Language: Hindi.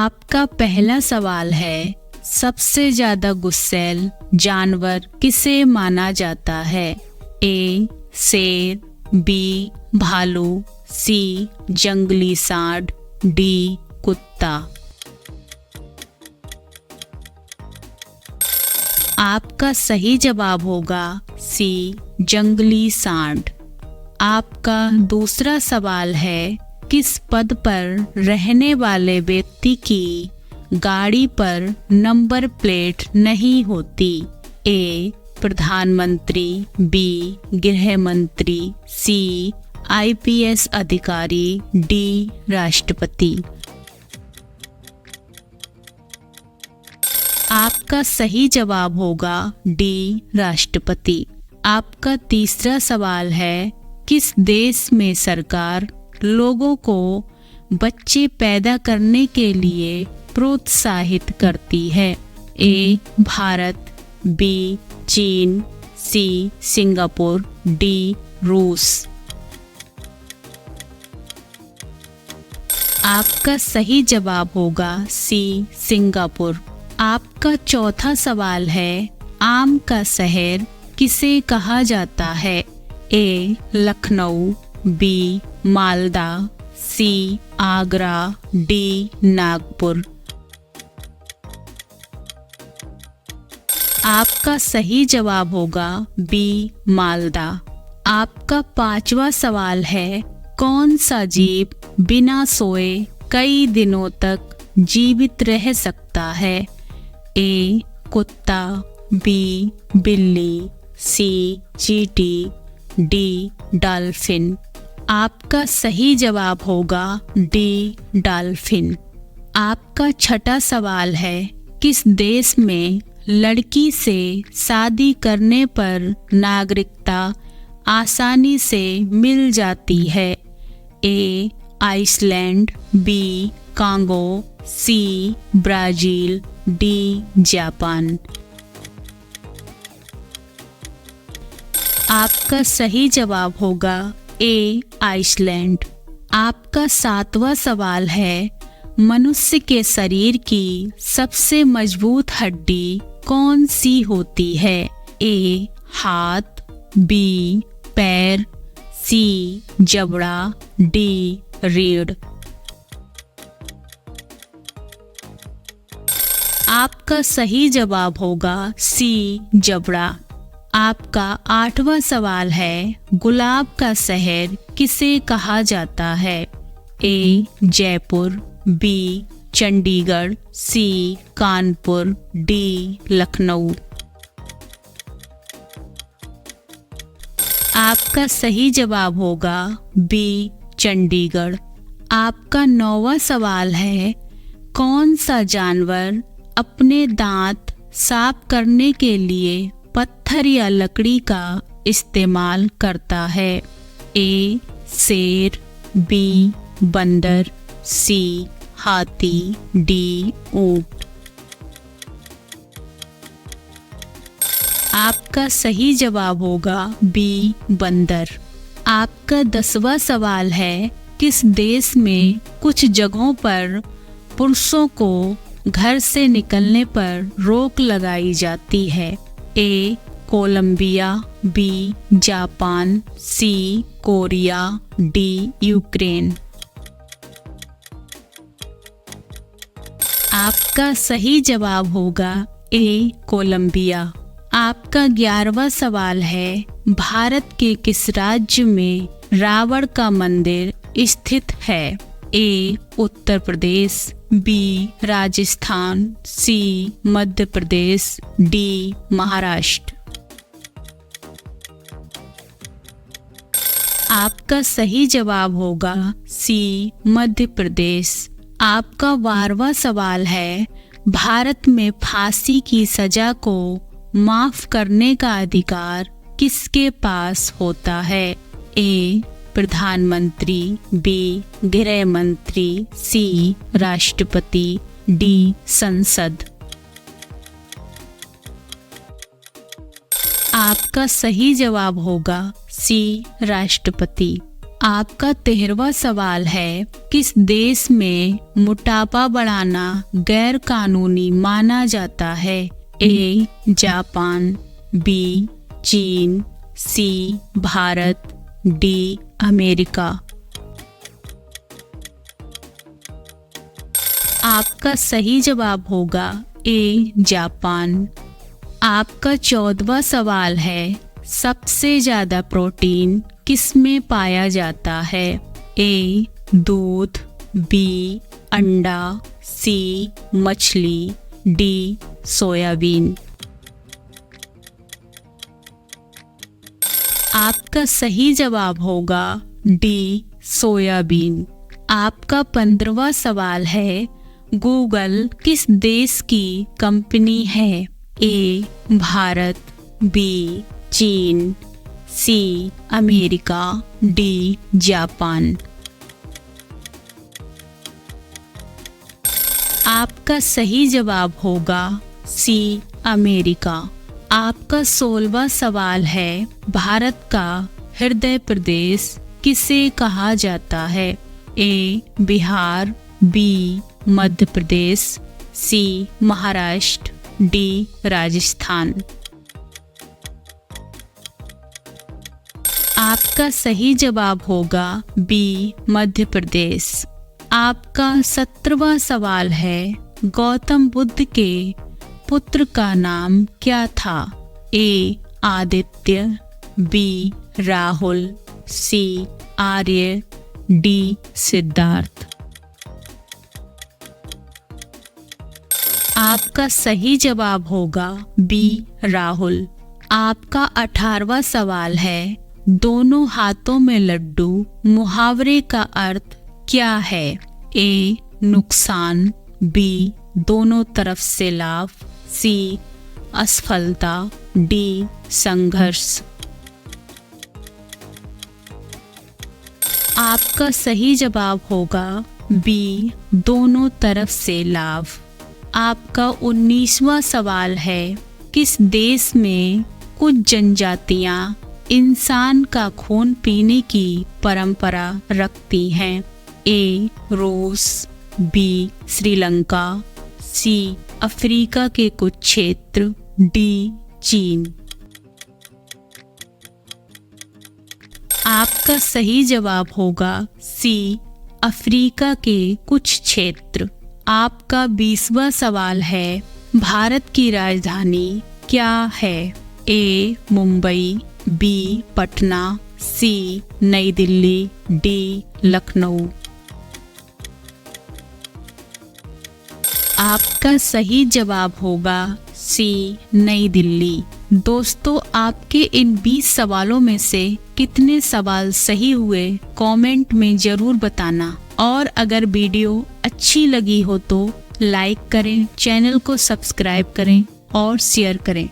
आपका पहला सवाल है, सबसे ज्यादा गुस्सैल जानवर किसे माना जाता है? ए. शेर, बी. भालू, सी. जंगली सांड, डी. कुत्ता। आपका सही जवाब होगा सी. जंगली सांड। आपका दूसरा सवाल है, किस पद पर रहने वाले व्यक्ति की गाड़ी पर नंबर प्लेट नहीं होती? ए. प्रधानमंत्री, बी. गृह मंत्री, सी. IPS अधिकारी, डी. राष्ट्रपति। आपका सही जवाब होगा डी. राष्ट्रपति। आपका तीसरा सवाल है, किस देश में सरकार लोगों को बच्चे पैदा करने के लिए प्रोत्साहित करती है? ए. भारत, बी. चीन, सी. Singapore, D. रूस। आपका सही जवाब होगा सी. सिंगापुर। आपका चौथा सवाल है, आम का शहर किसे कहा जाता है? ए. लखनऊ, बी. मालदा, सी. आगरा, डी. नागपुर। आपका सही जवाब होगा बी. मालदा। आपका पांचवा सवाल है, कौन सा जीव बिना सोए कई दिनों तक जीवित रह सकता है? ए. कुत्ता, बी. बिल्ली, सी. चींटी, डी. डॉल्फिन। आपका सही जवाब होगा डी. डॉल्फिन। आपका छठा सवाल है, किस देश में लड़की से शादी करने पर नागरिकता आसानी से मिल जाती है? A. Iceland, B. Congo, C. Brazil, D. Japan. आपका सही जवाब होगा ए. आइसलैंड। आपका सातवां सवाल है, मनुष्य के शरीर की सबसे मजबूत हड्डी कौन सी होती है? ए. हाथ, बी. पैर, सी. जबड़ा, डी. रीढ़। आपका सही जवाब होगा सी. जबड़ा। आपका आठवां सवाल है, गुलाब का शहर किसे कहा जाता है? ए. जयपुर, बी. चंडीगढ़, सी. कानपुर, डी. लखनऊ। आपका सही जवाब होगा बी. चंडीगढ़। आपका 9वां सवाल है, कौन सा जानवर अपने दांत साफ करने के लिए पत्थर या लकड़ी का इस्तेमाल करता है? ए. शेर, बी. बंदर, सी. हाथी, डी. ऊंट। आपका सही जवाब होगा बी. बंदर। आपका 10वां सवाल है, किस देश में कुछ जगहों पर पुरुषों को घर से निकलने पर रोक लगाई जाती है? A. Colombia, B. Japan, C. Korea, D. Ukraine. आपका सही जवाब होगा ए. कोलंबिया। आपका 11वां सवाल है, भारत के किस राज्य में रावण का मंदिर स्थित है? ए. उत्तर प्रदेश, बी. राजस्थान, सी. मध्य प्रदेश, डी. महाराष्ट्र। आपका सही जवाब होगा सी. मध्य प्रदेश। आपका 12वां सवाल है, भारत में फांसी की सजा को माफ करने का अधिकार किसके पास होता है? ए. प्रधानमंत्री, बी. गृह मंत्री, सी. राष्ट्रपति, डी. संसद। आपका सही जवाब होगा सी. राष्ट्रपति। आपका 13वां सवाल है, किस देश में मोटापा बढ़ाना गैर कानूनी माना जाता है? ए जापान, बी चीन, सी भारत, डी अमेरिका। आपका सही जवाब होगा ए जापान। आपका 14वां सवाल है, सबसे ज्यादा प्रोटीन किसमें पाया जाता है? ए दूध, बी अंडा, सी मछली, डी सोयाबीन। आपका सही जवाब होगा डी सोयाबीन। आपका 15वां सवाल है, गूगल किस देश की कंपनी है? ए भारत, बी चीन, सी अमेरिका, डी जापान। आपका सही जवाब होगा सी अमेरिका। आपका 16वां सवाल है, भारत का हृदय प्रदेश किसे कहा जाता है? ए बिहार, बी मध्य प्रदेश, सी महाराष्ट्र, डी राजस्थान। आपका सही जवाब होगा बी मध्य प्रदेश। आपका 17वां सवाल है, गौतम बुद्ध के पुत्र का नाम क्या था? ए आदित्य, बी राहुल, सी आर्य, डी सिद्धार्थ। आपका सही जवाब होगा बी राहुल। आपका 18वां सवाल है, दोनों हाथों में लड्डू मुहावरे का अर्थ क्या है? ए नुकसान, बी दोनों तरफ से लाभ, सी असफलता, डी संघर्ष। आपका सही जवाब होगा बी दोनों तरफ से लाभ। आपका 19वां सवाल है, किस देश में कुछ जनजातियां इंसान का खून पीने की परंपरा रखती हैं? ए रूस, बी श्रीलंका, सी अफ्रीका के कुछ क्षेत्र, डी चीन। आपका सही जवाब होगा सी अफ्रीका के कुछ क्षेत्र। आपका 20वां सवाल है, भारत की राजधानी क्या है? ए मुंबई, बी पटना, सी नई दिल्ली, डी लखनऊ। आपका सही जवाब होगा सी नई दिल्ली। दोस्तों, आपके इन 20 सवालों में से कितने सवाल सही हुए कमेंट में जरूर बताना। और अगर वीडियो अच्छी लगी हो तो लाइक करें, चैनल को सब्सक्राइब करें और शेयर करें।